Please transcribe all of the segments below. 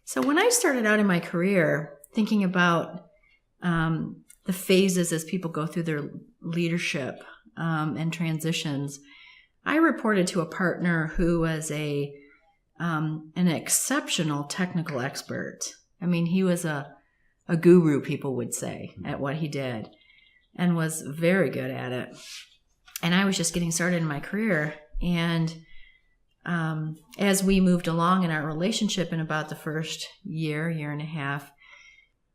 So when I started out in my career, thinking about the phases as people go through their leadership and transitions, I reported to a partner who was an exceptional technical expert. I mean, he was a guru, people would say, at what he did, and was very good at it. And I was just getting started in my career. And as we moved along in our relationship in about the first year and a half,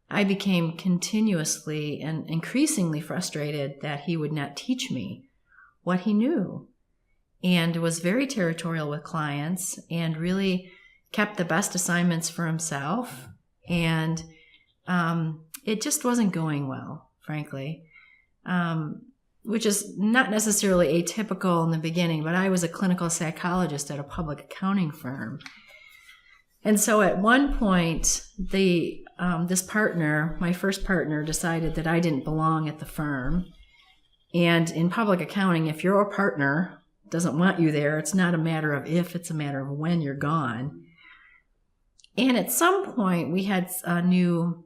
I became continuously and increasingly frustrated that he would not teach me what he knew, and was very territorial with clients and really kept the best assignments for himself. And it just wasn't going well, frankly, which is not necessarily atypical in the beginning, but I was a clinical psychologist at a public accounting firm. And so at one point, this partner, my first partner, decided that I didn't belong at the firm. And in public accounting, if your partner doesn't want you there, it's not a matter of if, it's a matter of when you're gone. And at some point, we had a new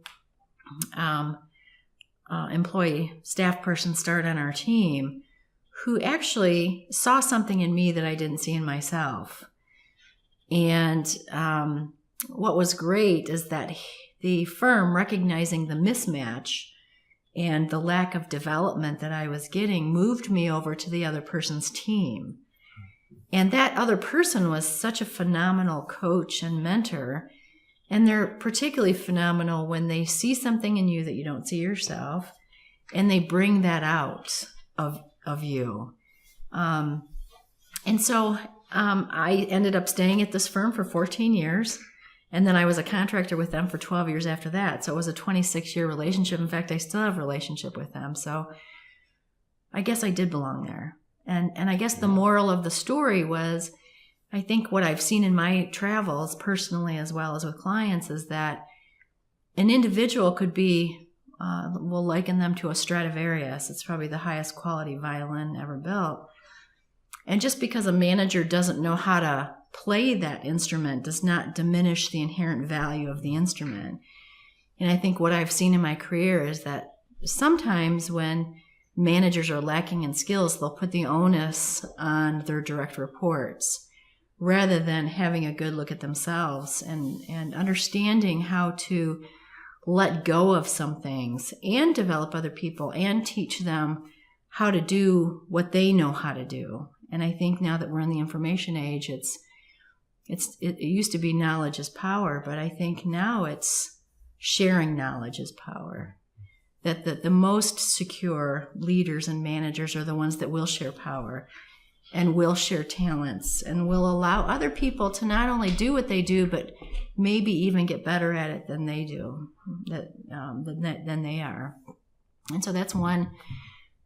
employee, staff person start on our team who actually saw something in me that I didn't see in myself. And what was great is that the firm, recognizing the mismatch and the lack of development that I was getting, moved me over to the other person's team. And that other person was such a phenomenal coach and mentor. And they're particularly phenomenal when they see something in you that you don't see yourself, and they bring that out of you. And so I ended up staying at this firm for 14 years. And then I was a contractor with them for 12 years after that. So it was a 26-year relationship. In fact, I still have a relationship with them. So I guess I did belong there. And I guess the moral of the story was, I think what I've seen in my travels, personally as well as with clients, is that an individual could be, we'll liken them to a Stradivarius. It's probably the highest quality violin ever built. And just because a manager doesn't know how to play that instrument does not diminish the inherent value of the instrument. And I think what I've seen in my career is that sometimes when managers are lacking in skills, they'll put the onus on their direct reports rather than having a good look at themselves and understanding how to let go of some things and develop other people and teach them how to do what they know how to do. And I think now that we're in the information age, it used to be knowledge is power, but I think now it's sharing knowledge is power. That the most secure leaders and managers are the ones that will share power and will share talents and will allow other people to not only do what they do, but maybe even get better at it than they do, than they are. And so that's one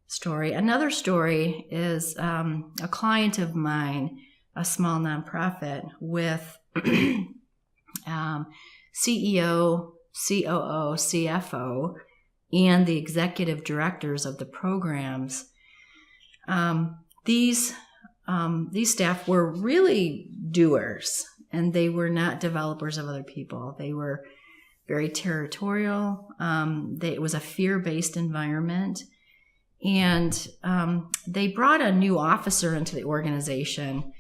story. Another story is a client of mine, a small nonprofit with CEO, COO, CFO, and the executive directors of the programs. These staff were really doers, and they were not developers of other people. They were very territorial. It was a fear-based environment. And they brought a new officer into the organization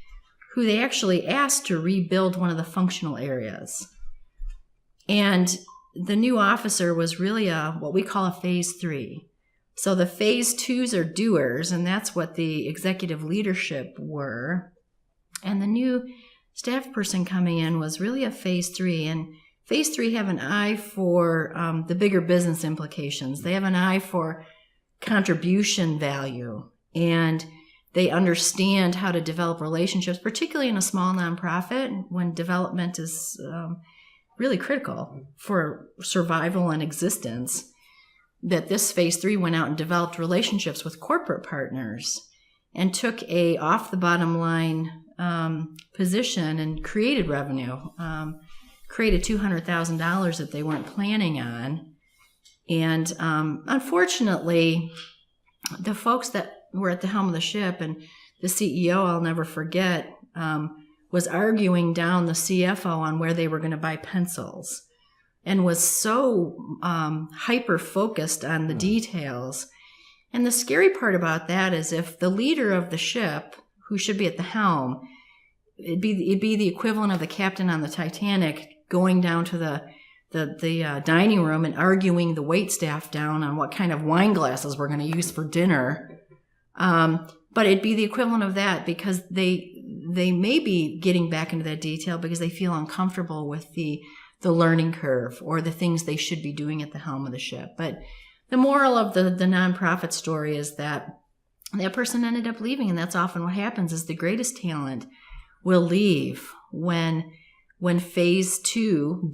who they actually asked to rebuild one of the functional areas. And the new officer was really what we call a phase 3. So the phase 2s are doers, and that's what the executive leadership were. And the new staff person coming in was really a phase 3. And phase 3 have an eye for the bigger business implications. They have an eye for contribution value, and they understand how to develop relationships, particularly in a small nonprofit when development is really critical for survival and existence. That this phase 3 went out and developed relationships with corporate partners and took a off the bottom line position and created revenue, created $200,000 that they weren't planning on. And unfortunately, the folks that were at the helm of the ship, and the CEO, I'll never forget, was arguing down the CFO on where they were going to buy pencils, and was so hyper focused on the details. And the scary part about that is if the leader of the ship, who should be at the helm, it'd be the equivalent of the captain on the Titanic going down to the dining room and arguing the waitstaff down on what kind of wine glasses we're going to use for dinner. But it'd be the equivalent of that, because they may be getting back into that detail because they feel uncomfortable with the learning curve or the things they should be doing at the helm of the ship. But the moral of the nonprofit story is that person ended up leaving, and that's often what happens. Is the greatest talent will leave when phase 2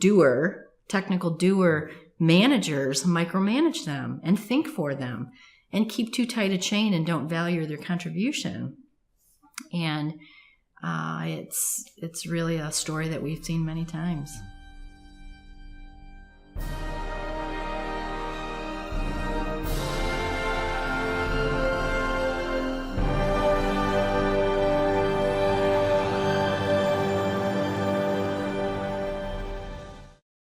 technical doer managers micromanage them and think for them and keep too tight a chain and don't value their contribution. And it's really a story that we've seen many times.